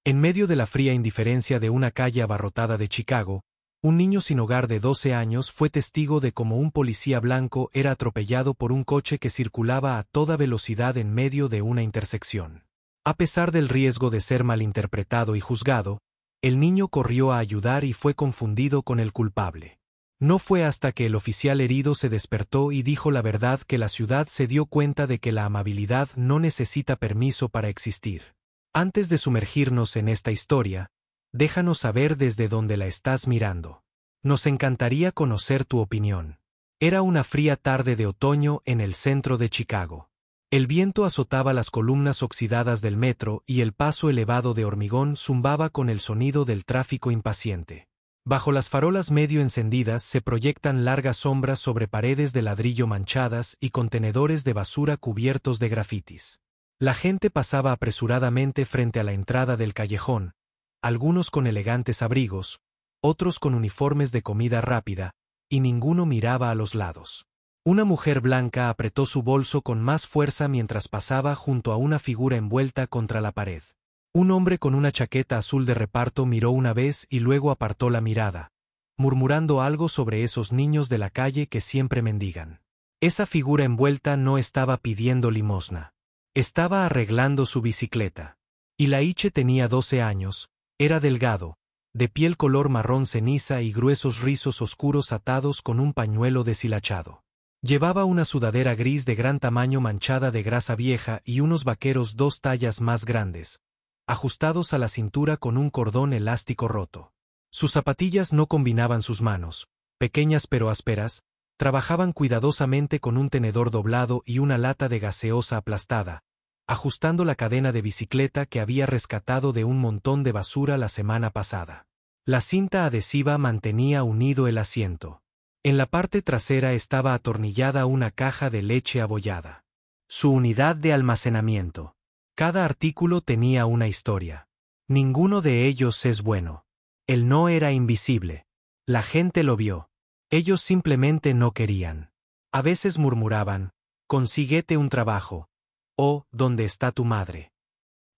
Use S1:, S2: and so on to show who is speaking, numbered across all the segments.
S1: En medio de la fría indiferencia de una calle abarrotada de Chicago, un niño sin hogar de 12 años fue testigo de cómo un policía blanco era atropellado por un coche que circulaba a toda velocidad en medio de una intersección. A pesar del riesgo de ser malinterpretado y juzgado, el niño corrió a ayudar y fue confundido con el culpable. No fue hasta que el oficial herido se despertó y dijo la verdad que la ciudad se dio cuenta de que la amabilidad no necesita permiso para existir. Antes de sumergirnos en esta historia, déjanos saber desde dónde la estás mirando. Nos encantaría conocer tu opinión. Era una fría tarde de otoño en el centro de Chicago. El viento azotaba las columnas oxidadas del metro y el paso elevado de hormigón zumbaba con el sonido del tráfico impaciente. Bajo las farolas medio encendidas se proyectan largas sombras sobre paredes de ladrillo manchadas y contenedores de basura cubiertos de grafitis. La gente pasaba apresuradamente frente a la entrada del callejón, algunos con elegantes abrigos, otros con uniformes de comida rápida, y ninguno miraba a los lados. Una mujer blanca apretó su bolso con más fuerza mientras pasaba junto a una figura envuelta contra la pared. Un hombre con una chaqueta azul de reparto miró una vez y luego apartó la mirada, murmurando algo sobre esos niños de la calle que siempre mendigan. Esa figura envuelta no estaba pidiendo limosna. Estaba arreglando su bicicleta. Ilaiche tenía 12 años, era delgado, de piel color marrón ceniza y gruesos rizos oscuros atados con un pañuelo deshilachado. Llevaba una sudadera gris de gran tamaño manchada de grasa vieja y unos vaqueros 2 tallas más grandes, ajustados a la cintura con un cordón elástico roto. Sus zapatillas no combinaban sus manos, pequeñas pero ásperas, trabajaban cuidadosamente con un tenedor doblado y una lata de gaseosa aplastada, ajustando la cadena de bicicleta que había rescatado de un montón de basura la semana pasada. La cinta adhesiva mantenía unido el asiento. En la parte trasera estaba atornillada una caja de leche abollada. Su unidad de almacenamiento. Cada artículo tenía una historia. Ninguno de ellos es bueno. El no era invisible. La gente lo vio. Ellos simplemente no querían. A veces murmuraban, consíguete un trabajo, o ¿dónde está tu madre?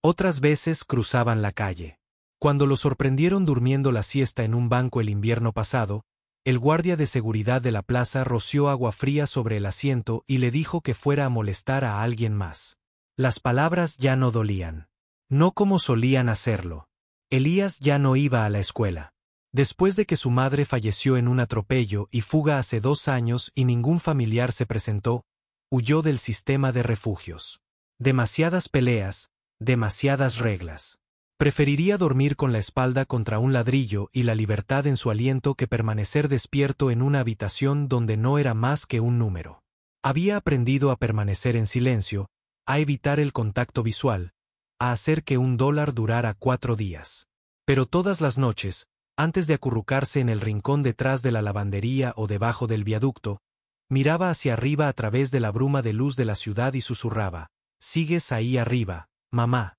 S1: Otras veces cruzaban la calle. Cuando lo sorprendieron durmiendo la siesta en un banco el invierno pasado, el guardia de seguridad de la plaza roció agua fría sobre el asiento y le dijo que fuera a molestar a alguien más. Las palabras ya no dolían. No como solían hacerlo. Elías ya no iba a la escuela. Después de que su madre falleció en un atropello y fuga hace 2 años y ningún familiar se presentó, huyó del sistema de refugios. Demasiadas peleas, demasiadas reglas. Preferiría dormir con la espalda contra un ladrillo y la libertad en su aliento que permanecer despierto en una habitación donde no era más que un número. Había aprendido a permanecer en silencio, a evitar el contacto visual, a hacer que $1 durara 4 días. Pero todas las noches, antes de acurrucarse en el rincón detrás de la lavandería o debajo del viaducto, miraba hacia arriba a través de la bruma de luz de la ciudad y susurraba, «¿Sigues ahí arriba, mamá?»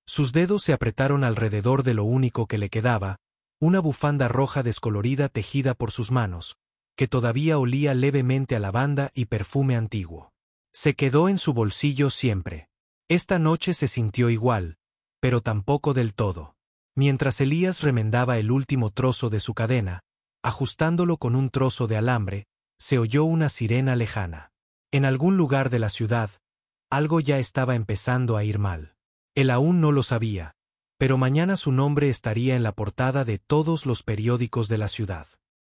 S1: Sus dedos se apretaron alrededor de lo único que le quedaba, una bufanda roja descolorida tejida por sus manos, que todavía olía levemente a lavanda y perfume antiguo. Se quedó en su bolsillo siempre. Esta noche se sintió igual, pero tampoco del todo. Mientras Elías remendaba el último trozo de su cadena, ajustándolo con un trozo de alambre, se oyó una sirena lejana. En algún lugar de la ciudad, algo ya estaba empezando a ir mal. Él aún no lo sabía, pero mañana su nombre estaría en la portada de todos los periódicos de la ciudad.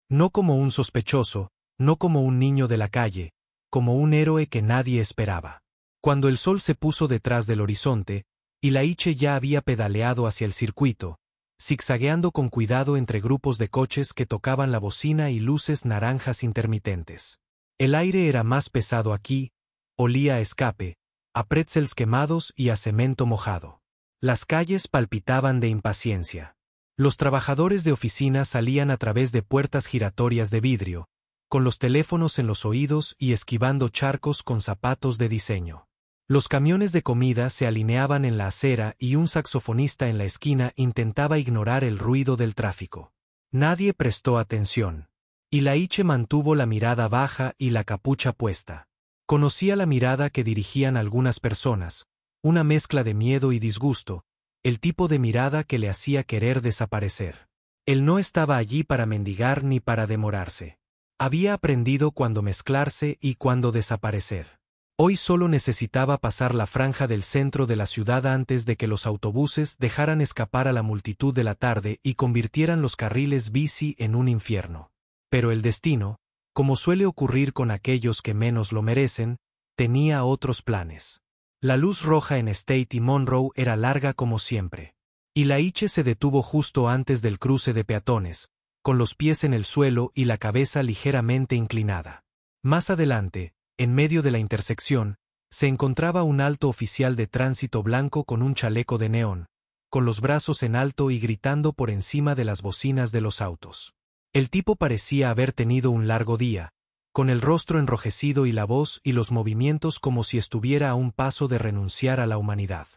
S1: No como un sospechoso, no como un niño de la calle, como un héroe que nadie esperaba. Cuando el sol se puso detrás del horizonte, Ilaiche ya había pedaleado hacia el circuito, zigzagueando con cuidado entre grupos de coches que tocaban la bocina y luces naranjas intermitentes. El aire era más pesado aquí, olía a escape, a pretzels quemados y a cemento mojado. Las calles palpitaban de impaciencia. Los trabajadores de oficina salían a través de puertas giratorias de vidrio, con los teléfonos en los oídos y esquivando charcos con zapatos de diseño. Los camiones de comida se alineaban en la acera y un saxofonista en la esquina intentaba ignorar el ruido del tráfico. Nadie prestó atención. Ilaiche mantuvo la mirada baja y la capucha puesta. Conocía la mirada que dirigían algunas personas, una mezcla de miedo y disgusto, el tipo de mirada que le hacía querer desaparecer. Él no estaba allí para mendigar ni para demorarse. Había aprendido cuándo mezclarse y cuándo desaparecer. Hoy solo necesitaba pasar la franja del centro de la ciudad antes de que los autobuses dejaran escapar a la multitud de la tarde y convirtieran los carriles bici en un infierno. Pero el destino, como suele ocurrir con aquellos que menos lo merecen, tenía otros planes. La luz roja en State y Monroe era larga como siempre. Y la Iche se detuvo justo antes del cruce de peatones, con los pies en el suelo y la cabeza ligeramente inclinada. Más adelante, en medio de la intersección, se encontraba un alto oficial de tránsito blanco con un chaleco de neón, con los brazos en alto y gritando por encima de las bocinas de los autos. El tipo parecía haber tenido un largo día, con el rostro enrojecido y la voz y los movimientos como si estuviera a un paso de renunciar a la humanidad.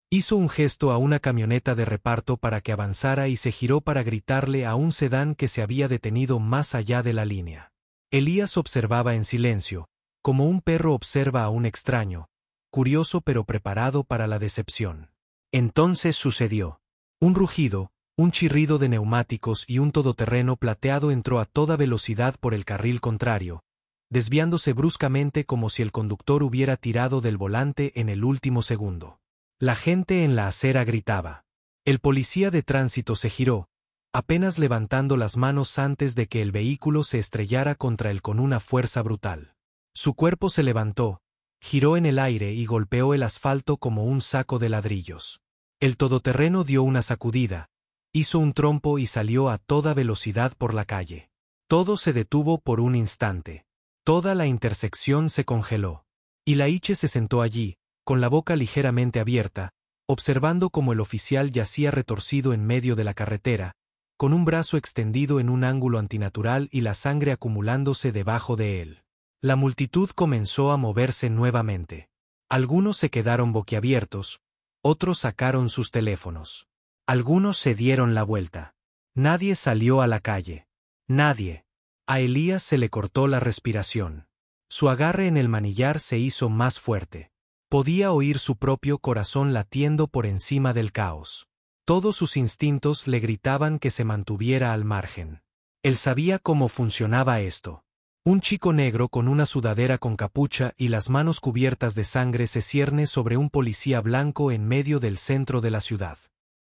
S1: Hizo un gesto a una camioneta de reparto para que avanzara y se giró para gritarle a un sedán que se había detenido más allá de la línea. Elías observaba en silencio, como un perro observa a un extraño, curioso pero preparado para la decepción. Entonces sucedió. Un rugido, un chirrido de neumáticos y un todoterreno plateado entró a toda velocidad por el carril contrario, desviándose bruscamente como si el conductor hubiera tirado del volante en el último segundo. La gente en la acera gritaba. El policía de tránsito se giró, apenas levantando las manos antes de que el vehículo se estrellara contra él con una fuerza brutal. Su cuerpo se levantó, giró en el aire y golpeó el asfalto como un saco de ladrillos. El todoterreno dio una sacudida, hizo un trompo y salió a toda velocidad por la calle. Todo se detuvo por un instante. Toda la intersección se congeló. Y la Iche se sentó allí, con la boca ligeramente abierta, observando cómo el oficial yacía retorcido en medio de la carretera, con un brazo extendido en un ángulo antinatural y la sangre acumulándose debajo de él. La multitud comenzó a moverse nuevamente. Algunos se quedaron boquiabiertos, otros sacaron sus teléfonos. Algunos se dieron la vuelta. Nadie salió a la calle. Nadie. A Elías se le cortó la respiración. Su agarre en el manillar se hizo más fuerte. Podía oír su propio corazón latiendo por encima del caos. Todos sus instintos le gritaban que se mantuviera al margen. Él sabía cómo funcionaba esto. Un chico negro con una sudadera con capucha y las manos cubiertas de sangre se cierne sobre un policía blanco en medio del centro de la ciudad.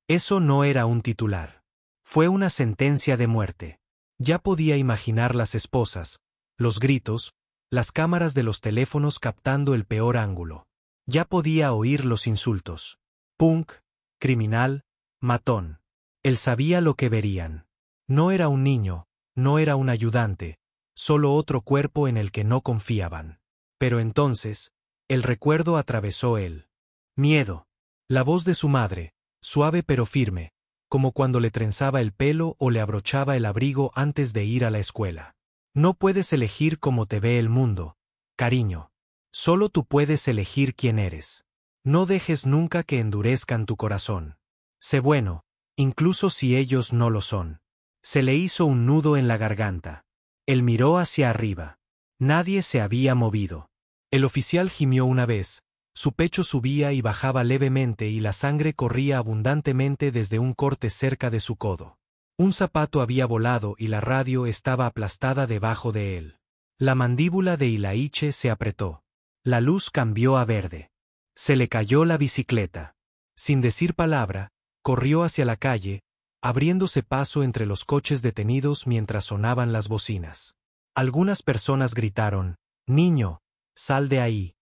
S1: Eso no era un titular. Fue una sentencia de muerte. Ya podía imaginar las esposas, los gritos, las cámaras de los teléfonos captando el peor ángulo. Ya podía oír los insultos. Punk, criminal, matón. Él sabía lo que verían. No era un niño, no era un ayudante, solo otro cuerpo en el que no confiaban. Pero entonces, el recuerdo atravesó él. Miedo. La voz de su madre, suave pero firme, como cuando le trenzaba el pelo o le abrochaba el abrigo antes de ir a la escuela. No puedes elegir cómo te ve el mundo, cariño. Solo tú puedes elegir quién eres. No dejes nunca que endurezcan tu corazón. Sé bueno, incluso si ellos no lo son. Se le hizo un nudo en la garganta. Él miró hacia arriba. Nadie se había movido. El oficial gimió una vez, su pecho subía y bajaba levemente y la sangre corría abundantemente desde un corte cerca de su codo. Un zapato había volado y la radio estaba aplastada debajo de él. La mandíbula de Ilaiche se apretó. La luz cambió a verde. Se le cayó la bicicleta. Sin decir palabra, corrió hacia la calle, abriéndose paso entre los coches detenidos mientras sonaban las bocinas. Algunas personas gritaron, «Niño, sal de ahí».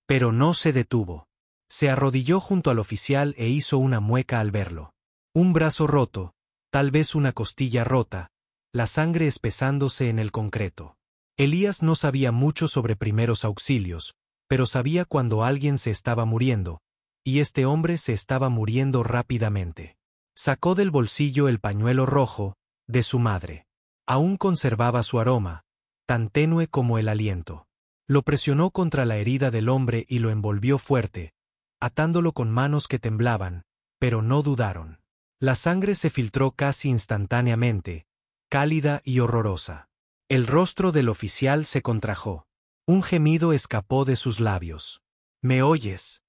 S1: Pero no se detuvo. Se arrodilló junto al oficial e hizo una mueca al verlo. Un brazo roto, tal vez una costilla rota, la sangre espesándose en el concreto. Elías no sabía mucho sobre primeros auxilios, pero sabía cuando alguien se estaba muriendo, y este hombre se estaba muriendo rápidamente. Sacó del bolsillo el pañuelo rojo, de su madre. Aún conservaba su aroma, tan tenue como el aliento. Lo presionó contra la herida del hombre y lo envolvió fuerte, atándolo con manos que temblaban, pero no dudaron. La sangre se filtró casi instantáneamente, cálida y horrorosa. El rostro del oficial se contrajo. Un gemido escapó de sus labios. «¿Me oyes?».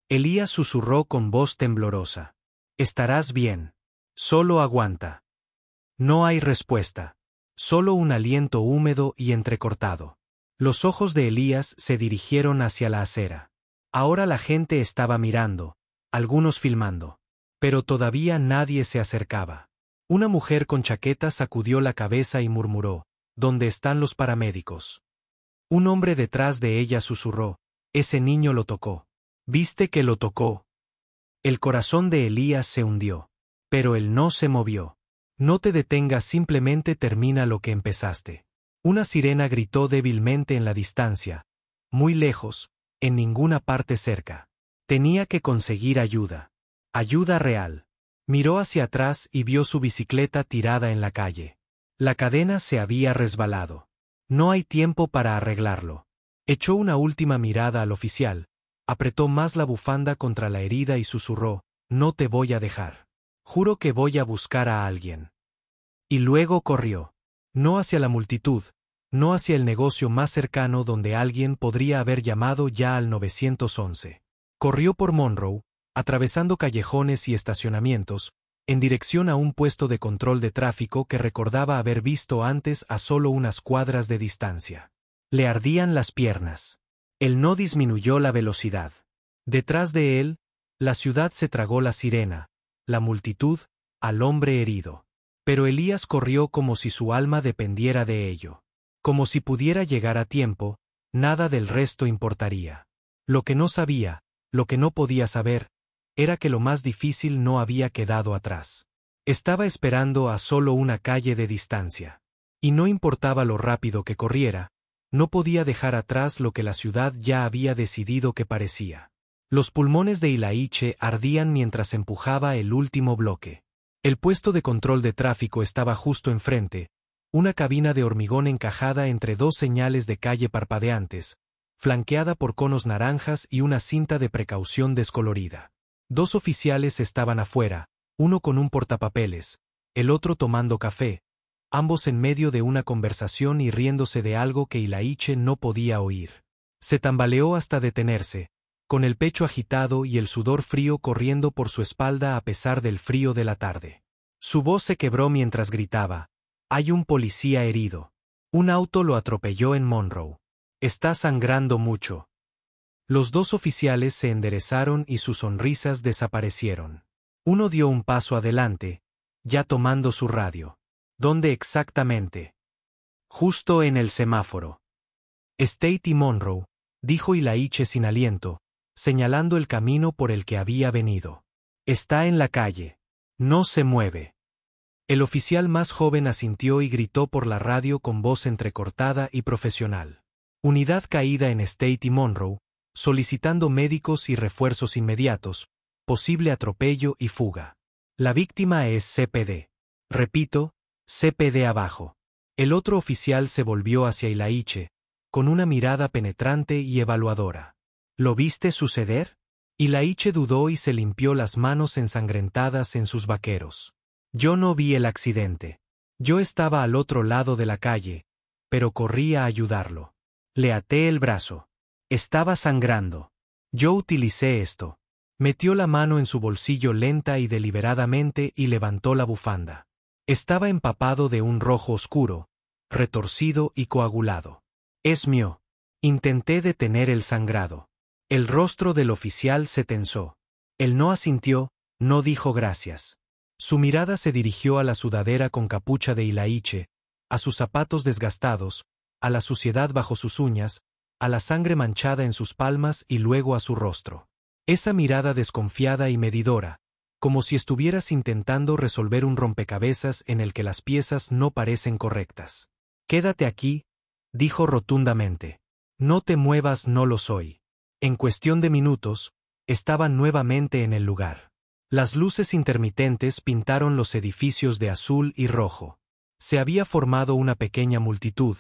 S1: Elías susurró con voz temblorosa. Estarás bien. Solo aguanta. No hay respuesta. Solo un aliento húmedo y entrecortado. Los ojos de Elías se dirigieron hacia la acera. Ahora la gente estaba mirando, algunos filmando. Pero todavía nadie se acercaba. Una mujer con chaqueta sacudió la cabeza y murmuró: ¿Dónde están los paramédicos? Un hombre detrás de ella susurró: ese niño lo tocó. ¿Viste que lo tocó? El corazón de Elías se hundió. Pero él no se movió. No te detengas, simplemente termina lo que empezaste. Una sirena gritó débilmente en la distancia, muy lejos, en ninguna parte cerca. Tenía que conseguir ayuda. Ayuda real. Miró hacia atrás y vio su bicicleta tirada en la calle. La cadena se había resbalado. No hay tiempo para arreglarlo. Echó una última mirada al oficial, apretó más la bufanda contra la herida y susurró: no te voy a dejar. Juro que voy a buscar a alguien. Y luego corrió. No hacia la multitud, no hacia el negocio más cercano donde alguien podría haber llamado ya al 911. Corrió por Monroe, atravesando callejones y estacionamientos, en dirección a un puesto de control de tráfico que recordaba haber visto antes a solo unas cuadras de distancia. Le ardían las piernas. Él no disminuyó la velocidad. Detrás de él, la ciudad se tragó la sirena, la multitud, al hombre herido. Pero Elías corrió como si su alma dependiera de ello. Como si pudiera llegar a tiempo, nada del resto importaría. Lo que no sabía, lo que no podía saber, era que lo más difícil no había quedado atrás. Estaba esperando a solo una calle de distancia. Y no importaba lo rápido que corriera, no podía dejar atrás lo que la ciudad ya había decidido que parecía. Los pulmones de Ilaiche ardían mientras empujaba el último bloque. El puesto de control de tráfico estaba justo enfrente, una cabina de hormigón encajada entre dos señales de calle parpadeantes, flanqueada por conos naranjas y una cinta de precaución descolorida. Dos oficiales estaban afuera, uno con un portapapeles, el otro tomando café, ambos en medio de una conversación y riéndose de algo que Ilaiche no podía oír. Se tambaleó hasta detenerse, con el pecho agitado y el sudor frío corriendo por su espalda a pesar del frío de la tarde. Su voz se quebró mientras gritaba: «Hay un policía herido. Un auto lo atropelló en Monroe. Está sangrando mucho». Los dos oficiales se enderezaron y sus sonrisas desaparecieron. Uno dio un paso adelante, ya tomando su radio. ¿Dónde exactamente? Justo en el semáforo. State y Monroe, dijo Ilaiche sin aliento, señalando el camino por el que había venido. Está en la calle. No se mueve. El oficial más joven asintió y gritó por la radio con voz entrecortada y profesional. Unidad caída en State y Monroe, solicitando médicos y refuerzos inmediatos, posible atropello y fuga. La víctima es CPD. Repito, CPD abajo. El otro oficial se volvió hacia Ilaiche, con una mirada penetrante y evaluadora. ¿Lo viste suceder? Ilaiche dudó y se limpió las manos ensangrentadas en sus vaqueros. Yo no vi el accidente. Yo estaba al otro lado de la calle, pero corrí a ayudarlo. Le até el brazo. Estaba sangrando. Yo utilicé esto. Metió la mano en su bolsillo lenta y deliberadamente y levantó la bufanda. Estaba empapado de un rojo oscuro, retorcido y coagulado. Es mío. Intenté detener el sangrado. El rostro del oficial se tensó. Él no asintió, no dijo gracias. Su mirada se dirigió a la sudadera con capucha de Ilaiche, a sus zapatos desgastados, a la suciedad bajo sus uñas, a la sangre manchada en sus palmas y luego a su rostro. Esa mirada desconfiada y medidora, como si estuvieras intentando resolver un rompecabezas en el que las piezas no parecen correctas. Quédate aquí, dijo rotundamente. No te muevas, no lo soy. En cuestión de minutos, estaban nuevamente en el lugar. Las luces intermitentes pintaron los edificios de azul y rojo. Se había formado una pequeña multitud,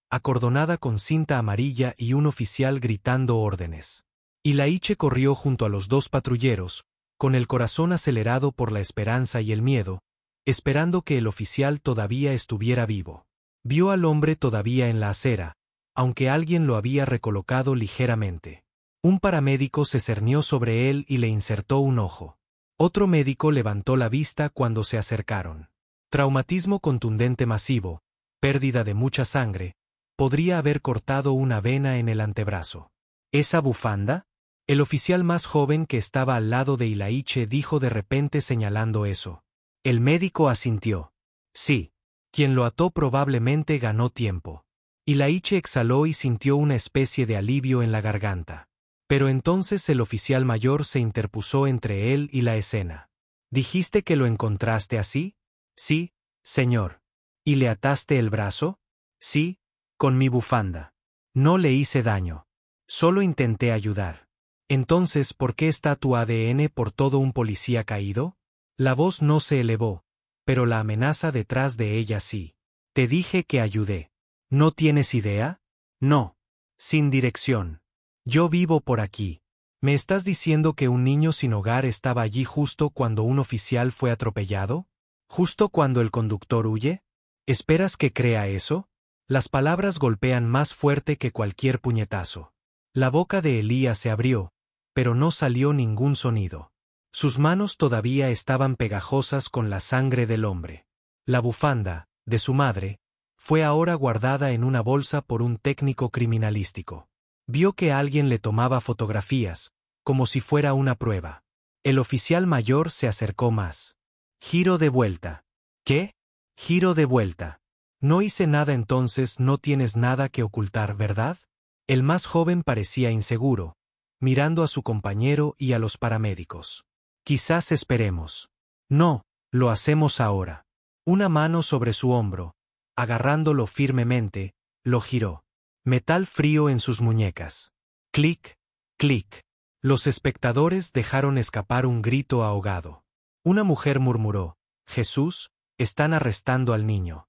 S1: acordonada con cinta amarilla y un oficial gritando órdenes. Ilaiche corrió junto a los dos patrulleros, con el corazón acelerado por la esperanza y el miedo, esperando que el oficial todavía estuviera vivo. Vio al hombre todavía en la acera, aunque alguien lo había recolocado ligeramente. Un paramédico se cernió sobre él y le insertó un ojo. Otro médico levantó la vista cuando se acercaron. Traumatismo contundente masivo, pérdida de mucha sangre, podría haber cortado una vena en el antebrazo. ¿Esa bufanda? El oficial más joven que estaba al lado de Ilaiche dijo de repente señalando eso. El médico asintió. Sí. Quien lo ató probablemente ganó tiempo. Ilaiche exhaló y sintió una especie de alivio en la garganta. Pero entonces el oficial mayor se interpuso entre él y la escena. ¿Dijiste que lo encontraste así? Sí, señor. ¿Y le ataste el brazo? Sí, con mi bufanda. No le hice daño. Solo intenté ayudar. Entonces, ¿por qué está tu ADN por todo un policía caído? La voz no se elevó, pero la amenaza detrás de ella sí. Te dije que ayudé. ¿No tienes idea? No. Sin dirección. Yo vivo por aquí. ¿Me estás diciendo que un niño sin hogar estaba allí justo cuando un oficial fue atropellado? ¿Justo cuando el conductor huye? ¿Esperas que crea eso? Las palabras golpean más fuerte que cualquier puñetazo. La boca de Elías se abrió, pero no salió ningún sonido. Sus manos todavía estaban pegajosas con la sangre del hombre. La bufanda, de su madre, fue ahora guardada en una bolsa por un técnico criminalístico. Vio que alguien le tomaba fotografías, como si fuera una prueba. El oficial mayor se acercó más. Giro de vuelta. ¿Qué? Giro de vuelta. No hice nada entonces, no tienes nada que ocultar, ¿verdad? El más joven parecía inseguro, mirando a su compañero y a los paramédicos. Quizás esperemos. No, lo hacemos ahora. Una mano sobre su hombro, agarrándolo firmemente, lo giró. Metal frío en sus muñecas. Clic, clic. Los espectadores dejaron escapar un grito ahogado. Una mujer murmuró, Jesús, están arrestando al niño.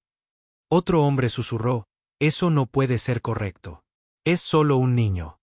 S1: Otro hombre susurró, eso no puede ser correcto. Es solo un niño.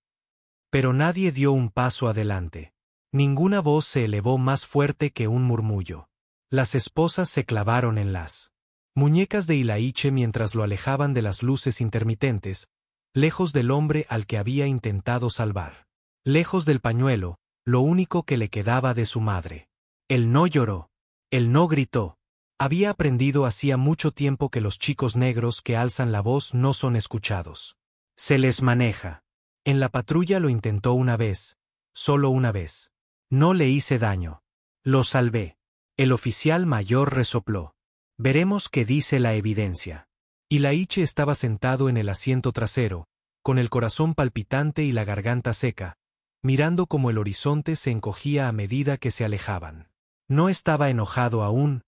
S1: Pero nadie dio un paso adelante. Ninguna voz se elevó más fuerte que un murmullo. Las esposas se clavaron en las muñecas de Ilaiche mientras lo alejaban de las luces intermitentes, lejos del hombre al que había intentado salvar. Lejos del pañuelo, lo único que le quedaba de su madre. Él no lloró. Él no gritó. Había aprendido hacía mucho tiempo que los chicos negros que alzan la voz no son escuchados. Se les maneja. En la patrulla lo intentó una vez, solo una vez. No le hice daño. Lo salvé. El oficial mayor resopló. Veremos qué dice la evidencia. Ilaiche estaba sentado en el asiento trasero, con el corazón palpitante y la garganta seca, mirando cómo el horizonte se encogía a medida que se alejaban. No estaba enojado aún,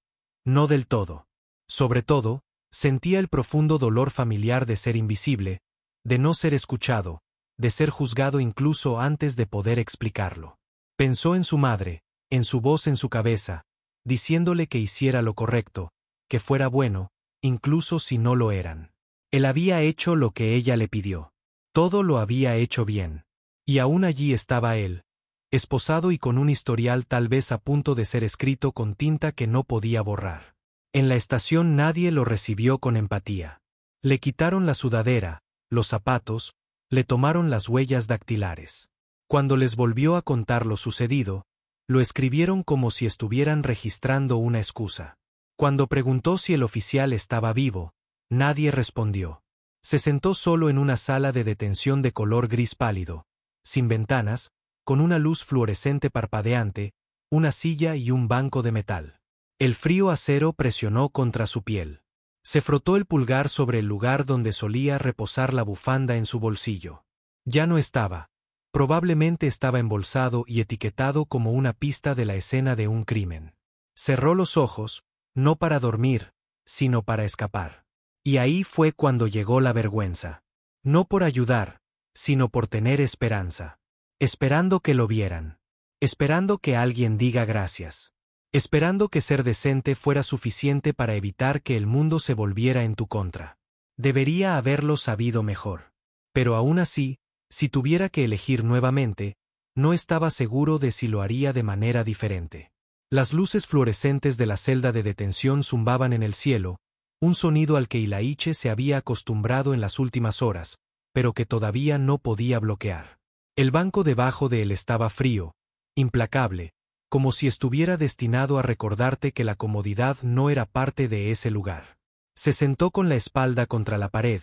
S1: no del todo. Sobre todo, sentía el profundo dolor familiar de ser invisible, de no ser escuchado, de ser juzgado incluso antes de poder explicarlo. Pensó en su madre, en su voz en su cabeza, diciéndole que hiciera lo correcto, que fuera bueno, incluso si no lo eran. Él había hecho lo que ella le pidió. Todo lo había hecho bien. Y aún allí estaba él, esposado y con un historial tal vez a punto de ser escrito con tinta que no podía borrar. En la estación nadie lo recibió con empatía. Le quitaron la sudadera, los zapatos, le tomaron las huellas dactilares. Cuando les volvió a contar lo sucedido, lo escribieron como si estuvieran registrando una excusa. Cuando preguntó si el oficial estaba vivo, nadie respondió. Se sentó solo en una sala de detención de color gris pálido, sin ventanas, con una luz fluorescente parpadeante, una silla y un banco de metal. El frío acero presionó contra su piel. Se frotó el pulgar sobre el lugar donde solía reposar la bufanda en su bolsillo. Ya no estaba. Probablemente estaba embolsado y etiquetado como una pista de la escena de un crimen. Cerró los ojos, no para dormir, sino para escapar. Y ahí fue cuando llegó la vergüenza. No por ayudar, sino por tener esperanza. Esperando que lo vieran. Esperando que alguien diga gracias. Esperando que ser decente fuera suficiente para evitar que el mundo se volviera en tu contra. Debería haberlo sabido mejor. Pero aún así, si tuviera que elegir nuevamente, no estaba seguro de si lo haría de manera diferente. Las luces fluorescentes de la celda de detención zumbaban en el cielo, un sonido al que Ilaiche se había acostumbrado en las últimas horas, pero que todavía no podía bloquear. El banco debajo de él estaba frío, implacable, como si estuviera destinado a recordarte que la comodidad no era parte de ese lugar. Se sentó con la espalda contra la pared,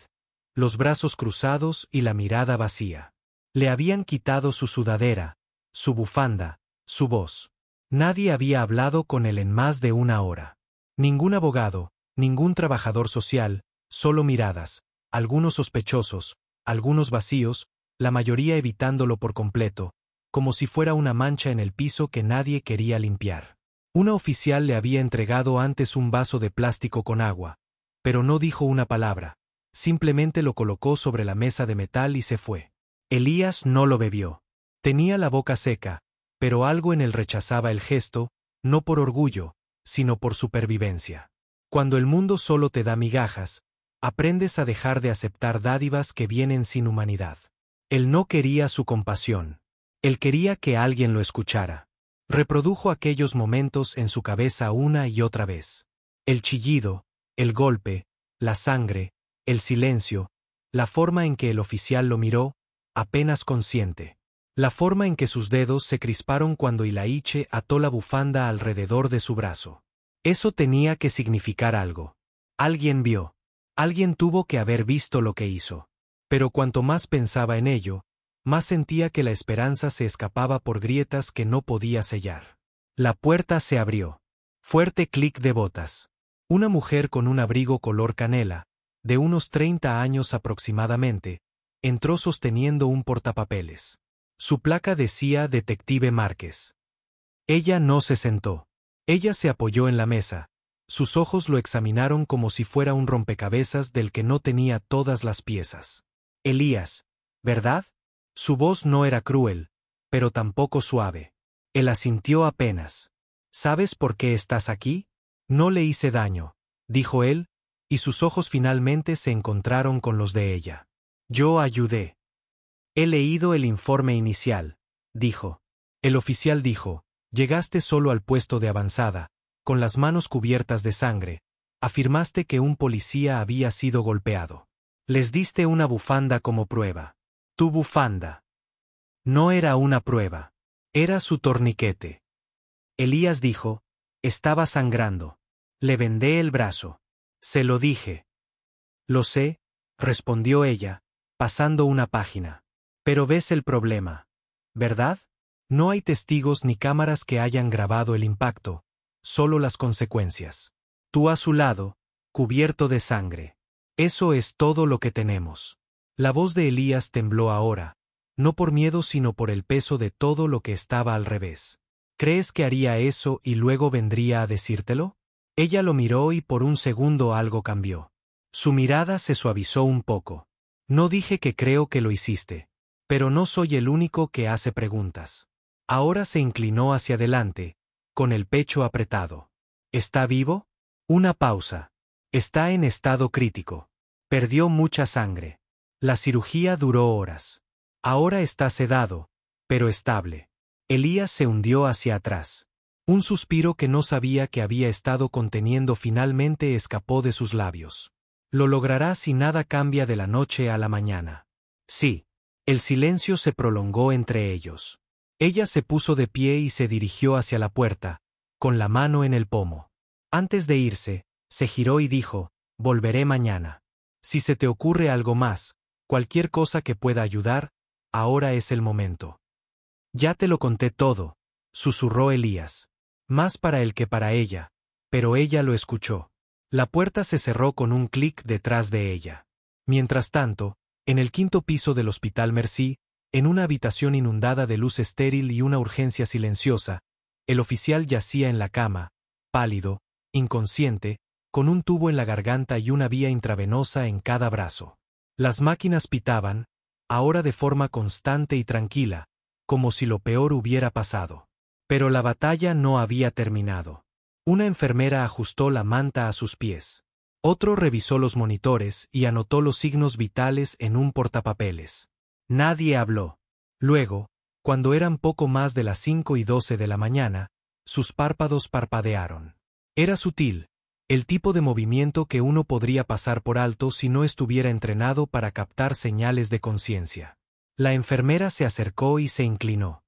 S1: los brazos cruzados y la mirada vacía. Le habían quitado su sudadera, su bufanda, su voz. Nadie había hablado con él en más de una hora. Ningún abogado, ningún trabajador social, solo miradas, algunos sospechosos, algunos vacíos, la mayoría evitándolo por completo, como si fuera una mancha en el piso que nadie quería limpiar. Una oficial le había entregado antes un vaso de plástico con agua, pero no dijo una palabra, simplemente lo colocó sobre la mesa de metal y se fue. Elías no lo bebió. Tenía la boca seca, pero algo en él rechazaba el gesto, no por orgullo, sino por supervivencia. Cuando el mundo solo te da migajas, aprendes a dejar de aceptar dádivas que vienen sin humanidad. Él no quería su compasión. Él quería que alguien lo escuchara. Reprodujo aquellos momentos en su cabeza una y otra vez. El chillido, el golpe, la sangre, el silencio, la forma en que el oficial lo miró, apenas consciente. La forma en que sus dedos se crisparon cuando Ilaiche ató la bufanda alrededor de su brazo. Eso tenía que significar algo. Alguien vio. Alguien tuvo que haber visto lo que hizo. Pero cuanto más pensaba en ello, más sentía que la esperanza se escapaba por grietas que no podía sellar. La puerta se abrió. Fuerte clic de botas. Una mujer con un abrigo color canela, de unos 30 años aproximadamente, entró sosteniendo un portapapeles. Su placa decía Detective Márquez. Ella no se sentó. Ella se apoyó en la mesa. Sus ojos lo examinaron como si fuera un rompecabezas del que no tenía todas las piezas. Elías, ¿verdad? Su voz no era cruel, pero tampoco suave. Él asintió apenas. ¿Sabes por qué estás aquí? No le hice daño, dijo él, y sus ojos finalmente se encontraron con los de ella. Yo ayudé. He leído el informe inicial, dijo. El oficial dijo, llegaste solo al puesto de avanzada, con las manos cubiertas de sangre, afirmaste que un policía había sido golpeado. Les diste una bufanda como prueba. Tu bufanda. No era una prueba. Era su torniquete. Elías dijo, estaba sangrando. Le vendé el brazo. Se lo dije. Lo sé, respondió ella, pasando una página. Pero ves el problema, ¿verdad? No hay testigos ni cámaras que hayan grabado el impacto, solo las consecuencias. Tú a su lado, cubierto de sangre. Eso es todo lo que tenemos. La voz de Elías tembló ahora, no por miedo sino por el peso de todo lo que estaba al revés. ¿Crees que haría eso y luego vendría a decírtelo? Ella lo miró y por un segundo algo cambió. Su mirada se suavizó un poco. No dije que creo que lo hiciste. Pero no soy el único que hace preguntas. Ahora se inclinó hacia adelante, con el pecho apretado. ¿Está vivo? Una pausa. Está en estado crítico. Perdió mucha sangre. La cirugía duró horas. Ahora está sedado, pero estable. Elías se hundió hacia atrás. Un suspiro que no sabía que había estado conteniendo finalmente escapó de sus labios. Lo logrará si nada cambia de la noche a la mañana. Sí. El silencio se prolongó entre ellos. Ella se puso de pie y se dirigió hacia la puerta, con la mano en el pomo. Antes de irse, se giró y dijo, volveré mañana. Si se te ocurre algo más, cualquier cosa que pueda ayudar, ahora es el momento. Ya te lo conté todo, susurró Elías. Más para él que para ella, pero ella lo escuchó. La puerta se cerró con un clic detrás de ella. Mientras tanto, en el 5º piso del Hospital Mercy, en una habitación inundada de luz estéril y una urgencia silenciosa, el oficial yacía en la cama, pálido, inconsciente, con un tubo en la garganta y una vía intravenosa en cada brazo. Las máquinas pitaban, ahora de forma constante y tranquila, como si lo peor hubiera pasado. Pero la batalla no había terminado. Una enfermera ajustó la manta a sus pies. Otro revisó los monitores y anotó los signos vitales en un portapapeles. Nadie habló. Luego, cuando eran poco más de las 5:12 de la mañana, sus párpados parpadearon. Era sutil, el tipo de movimiento que uno podría pasar por alto si no estuviera entrenado para captar señales de conciencia. La enfermera se acercó y se inclinó.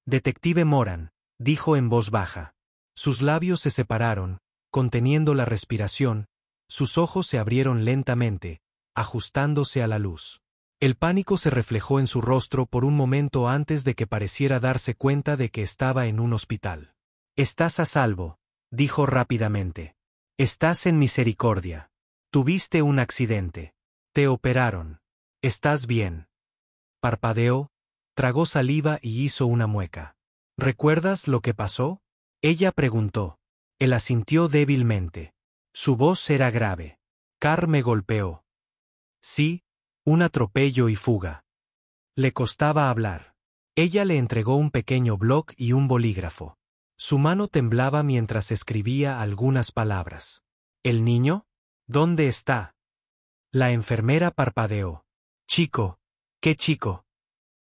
S1: Detective Moran, dijo en voz baja. Sus labios se separaron, conteniendo la respiración, sus ojos se abrieron lentamente, ajustándose a la luz. El pánico se reflejó en su rostro por un momento antes de que pareciera darse cuenta de que estaba en un hospital. «Estás a salvo», dijo rápidamente. «Estás en misericordia. Tuviste un accidente. Te operaron. ¿Estás bien?» Parpadeó, tragó saliva y hizo una mueca. «¿Recuerdas lo que pasó?», ella preguntó. Él asintió débilmente. Su voz era grave. «Carr me golpeó». «Sí, un atropello y fuga». Le costaba hablar. Ella le entregó un pequeño bloc y un bolígrafo. Su mano temblaba mientras escribía algunas palabras. «¿El niño? ¿Dónde está?». La enfermera parpadeó. «Chico. ¿Qué chico?».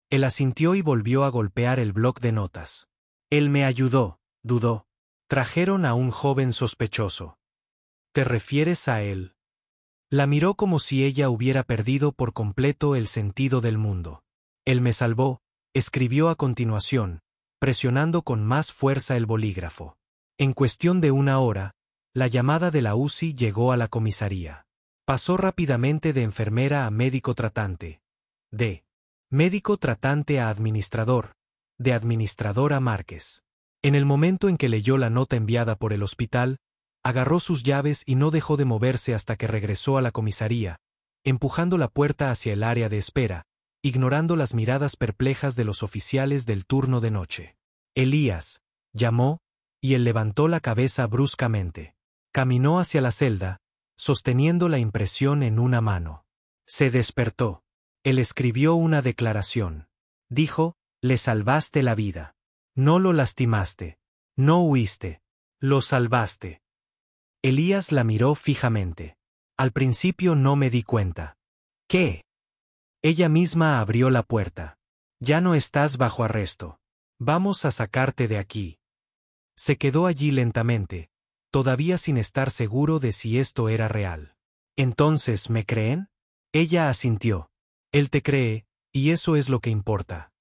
S1: Él asintió y volvió a golpear el bloc de notas. «Él me ayudó», dudó. «Trajeron a un joven sospechoso». «¿Te refieres a él?». La miró como si ella hubiera perdido por completo el sentido del mundo. «Él me salvó», escribió a continuación, presionando con más fuerza el bolígrafo. En cuestión de una hora, la llamada de la UCI llegó a la comisaría. Pasó rápidamente de enfermera a médico tratante. De médico tratante a administrador. De administrador a Márquez. En el momento en que leyó la nota enviada por el hospital, agarró sus llaves y no dejó de moverse hasta que regresó a la comisaría, empujando la puerta hacia el área de espera, ignorando las miradas perplejas de los oficiales del turno de noche. «Elías», llamó, y él levantó la cabeza bruscamente. Caminó hacia la celda, sosteniendo la impresión en una mano. Se despertó. Él escribió una declaración. Dijo: «Le salvaste la vida. No lo lastimaste. No huiste. Lo salvaste». Elías la miró fijamente. «Al principio no me di cuenta». «¿Qué?». Ella misma abrió la puerta. «Ya no estás bajo arresto. Vamos a sacarte de aquí». Se quedó allí lentamente, todavía sin estar seguro de si esto era real. «¿Entonces me creen?». Ella asintió. «Él te cree, y eso es lo que importa».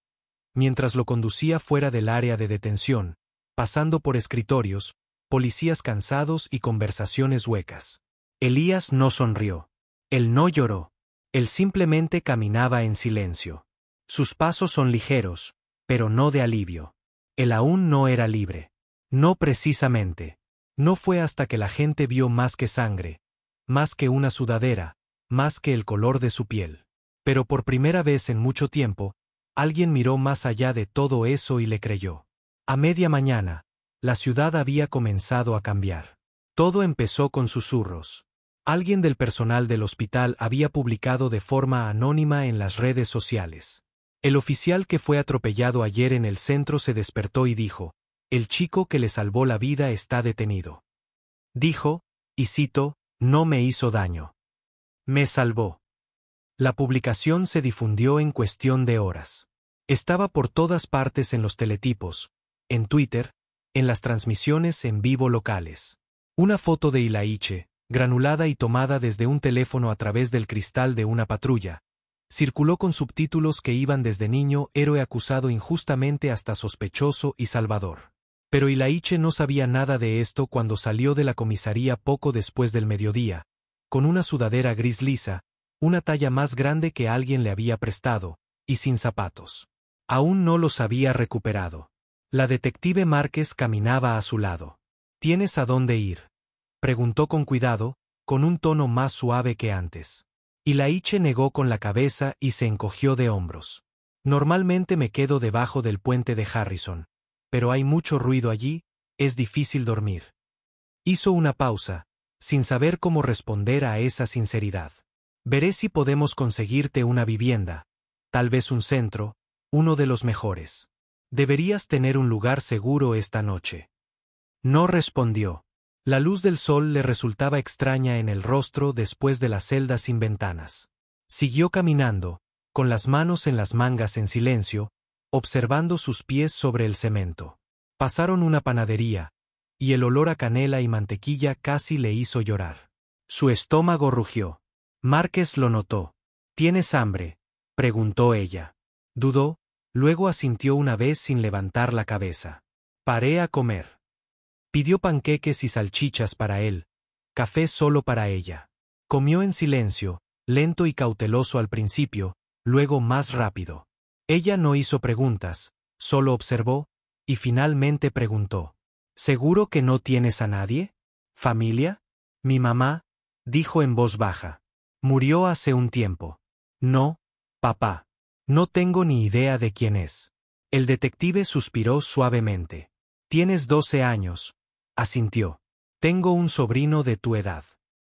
S1: Mientras lo conducía fuera del área de detención, pasando por escritorios, policías cansados y conversaciones huecas. Elías no sonrió. Él no lloró. Él simplemente caminaba en silencio. Sus pasos son ligeros, pero no de alivio. Él aún no era libre. No precisamente. No fue hasta que la gente vio más que sangre, más que una sudadera, más que el color de su piel. Pero por primera vez en mucho tiempo, alguien miró más allá de todo eso y le creyó. A media mañana, la ciudad había comenzado a cambiar. Todo empezó con susurros. Alguien del personal del hospital había publicado de forma anónima en las redes sociales. El oficial que fue atropellado ayer en el centro se despertó y dijo: «El chico que le salvó la vida está detenido». Dijo, y cito: «No me hizo daño. Me salvó». La publicación se difundió en cuestión de horas. Estaba por todas partes en los teletipos, en Twitter, en las transmisiones en vivo locales. Una foto de Ilaiche, granulada y tomada desde un teléfono a través del cristal de una patrulla, circuló con subtítulos que iban desde niño héroe acusado injustamente hasta sospechoso y salvador. Pero Ilaiche no sabía nada de esto cuando salió de la comisaría poco después del mediodía, con una sudadera gris lisa, una talla más grande que alguien le había prestado, y sin zapatos. Aún no los había recuperado. La detective Márquez caminaba a su lado. «¿Tienes a dónde ir?», preguntó con cuidado, con un tono más suave que antes. Ilaiche negó con la cabeza y se encogió de hombros. «Normalmente me quedo debajo del puente de Harrison, pero hay mucho ruido allí, es difícil dormir». Hizo una pausa, sin saber cómo responder a esa sinceridad. «Veré si podemos conseguirte una vivienda, tal vez un centro, uno de los mejores. Deberías tener un lugar seguro esta noche». No respondió. La luz del sol le resultaba extraña en el rostro después de la celda sin ventanas. Siguió caminando, con las manos en las mangas en silencio, observando sus pies sobre el cemento. Pasaron una panadería, y el olor a canela y mantequilla casi le hizo llorar. Su estómago rugió. Márquez lo notó. «¿Tienes hambre?», preguntó ella. Dudó, luego asintió una vez sin levantar la cabeza. Paré a comer. Pidió panqueques y salchichas para él, café solo para ella. Comió en silencio, lento y cauteloso al principio, luego más rápido. Ella no hizo preguntas, solo observó, y finalmente preguntó: ¿Seguro que no tienes a nadie? ¿Familia? Mi mamá, dijo en voz baja. Murió hace un tiempo. No, papá. No tengo ni idea de quién es. El detective suspiró suavemente. Tienes 12 años, asintió. Tengo un sobrino de tu edad.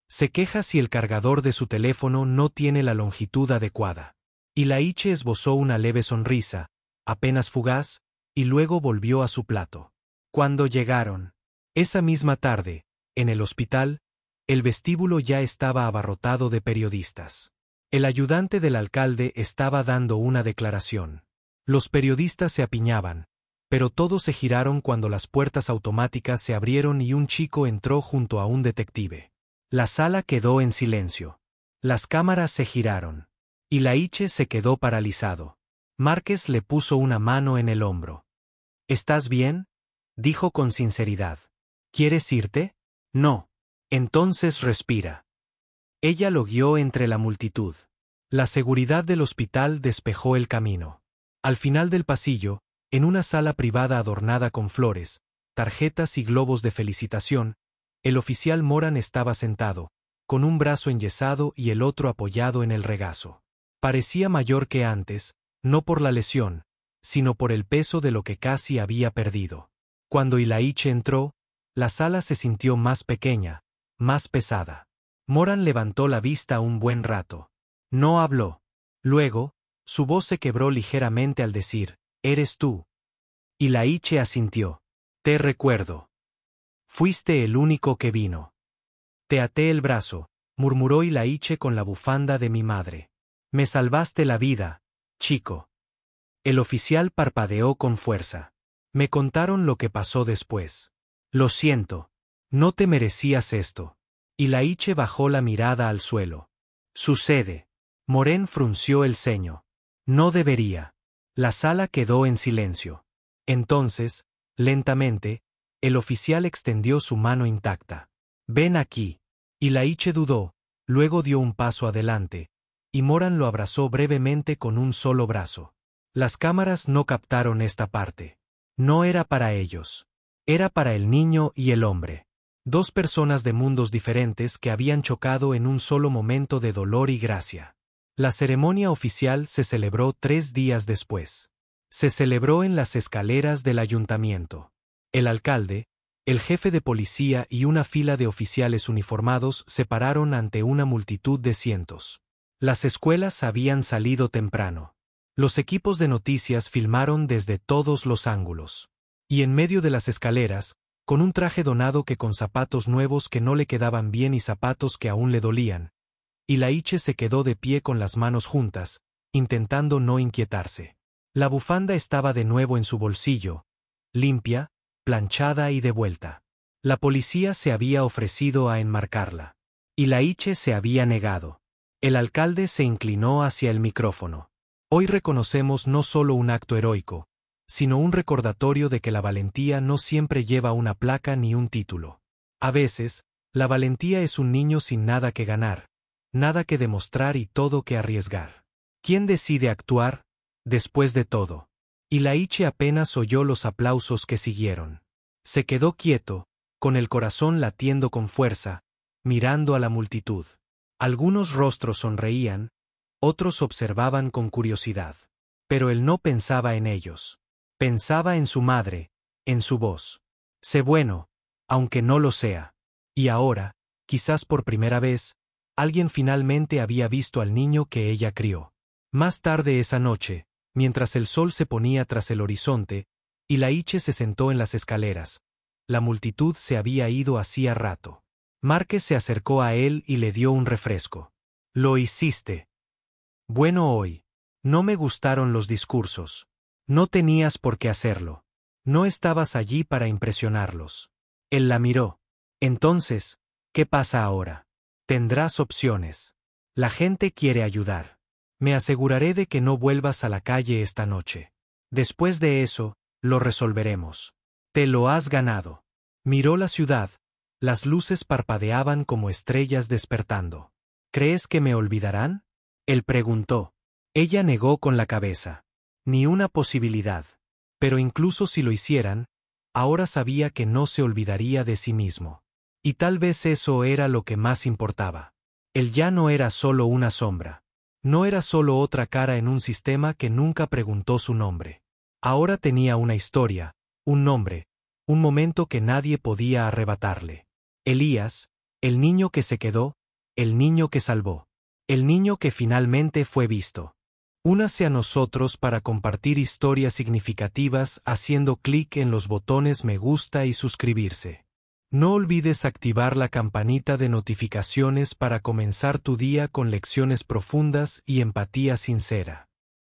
S1: Se queja si el cargador de su teléfono no tiene la longitud adecuada. Ilaiche esbozó una leve sonrisa, apenas fugaz, y luego volvió a su plato. Cuando llegaron, esa misma tarde, en el hospital, el vestíbulo ya estaba abarrotado de periodistas. El ayudante del alcalde estaba dando una declaración. Los periodistas se apiñaban, pero todos se giraron cuando las puertas automáticas se abrieron y un chico entró junto a un detective. La sala quedó en silencio. Las cámaras se giraron. Ilaiche se quedó paralizado. Márquez le puso una mano en el hombro. ¿Estás bien?, dijo con sinceridad. ¿Quieres irte? No. Entonces respira. Ella lo guió entre la multitud. La seguridad del hospital despejó el camino. Al final del pasillo, en una sala privada adornada con flores, tarjetas y globos de felicitación, el oficial Moran estaba sentado, con un brazo enyesado y el otro apoyado en el regazo. Parecía mayor que antes, no por la lesión, sino por el peso de lo que casi había perdido. Cuando Ilaiche entró, la sala se sintió más pequeña, más pesada. Moran levantó la vista un buen rato. No habló. Luego, su voz se quebró ligeramente al decir: «¿Eres tú?». Ilaiche asintió. «Te recuerdo. Fuiste el único que vino. Te até el brazo», murmuró Ilaiche con la bufanda de mi madre. «Me salvaste la vida, chico». El oficial parpadeó con fuerza. «Me contaron lo que pasó después. Lo siento. No te merecías esto». Ilaiche bajó la mirada al suelo. «Sucede». Moren frunció el ceño. «No debería». La sala quedó en silencio. Entonces, lentamente, el oficial extendió su mano intacta. «Ven aquí». Ilaiche dudó, luego dio un paso adelante, y Moran lo abrazó brevemente con un solo brazo. Las cámaras no captaron esta parte. No era para ellos. Era para el niño y el hombre. Dos personas de mundos diferentes que habían chocado en un solo momento de dolor y gracia. La ceremonia oficial se celebró 3 días después. Se celebró en las escaleras del ayuntamiento. El alcalde, el jefe de policía y una fila de oficiales uniformados se pararon ante una multitud de cientos. Las escuelas habían salido temprano. Los equipos de noticias filmaron desde todos los ángulos. Y en medio de las escaleras, con un traje donado que con zapatos nuevos que no le quedaban bien y zapatos que aún le dolían, Ilaiche se quedó de pie con las manos juntas, intentando no inquietarse. La bufanda estaba de nuevo en su bolsillo, limpia, planchada y de vuelta. La policía se había ofrecido a enmarcarla. Ilaiche se había negado. El alcalde se inclinó hacia el micrófono. Hoy reconocemos no solo un acto heroico, sino un recordatorio de que la valentía no siempre lleva una placa ni un título. A veces, la valentía es un niño sin nada que ganar, nada que demostrar y todo que arriesgar. ¿Quién decide actuar? Después de todo. Ilaiche apenas oyó los aplausos que siguieron. Se quedó quieto, con el corazón latiendo con fuerza, mirando a la multitud. Algunos rostros sonreían, otros observaban con curiosidad. Pero él no pensaba en ellos. Pensaba en su madre, en su voz. Sé bueno, aunque no lo sea. Y ahora, quizás por primera vez, alguien finalmente había visto al niño que ella crió. Más tarde esa noche, mientras el sol se ponía tras el horizonte, Ilaiche se sentó en las escaleras. La multitud se había ido hacía rato. Márquez se acercó a él y le dio un refresco. «Lo hiciste. Bueno hoy. No me gustaron los discursos. No tenías por qué hacerlo. No estabas allí para impresionarlos». Él la miró. «Entonces, ¿qué pasa ahora? Tendrás opciones. La gente quiere ayudar. Me aseguraré de que no vuelvas a la calle esta noche. Después de eso, lo resolveremos». Te lo has ganado. Miró la ciudad. Las luces parpadeaban como estrellas despertando. ¿Crees que me olvidarán? Él preguntó. Ella negó con la cabeza. Ni una posibilidad. Pero incluso si lo hicieran, ahora sabía que no se olvidaría de sí mismo. Y tal vez eso era lo que más importaba. Él ya no era solo una sombra. No era solo otra cara en un sistema que nunca preguntó su nombre. Ahora tenía una historia, un nombre, un momento que nadie podía arrebatarle. Elías, el niño que se quedó, el niño que salvó, el niño que finalmente fue visto. Únase a nosotros para compartir historias significativas haciendo clic en los botones me gusta y suscribirse. No olvides activar la campanita de notificaciones para comenzar tu día con lecciones profundas y empatía sincera.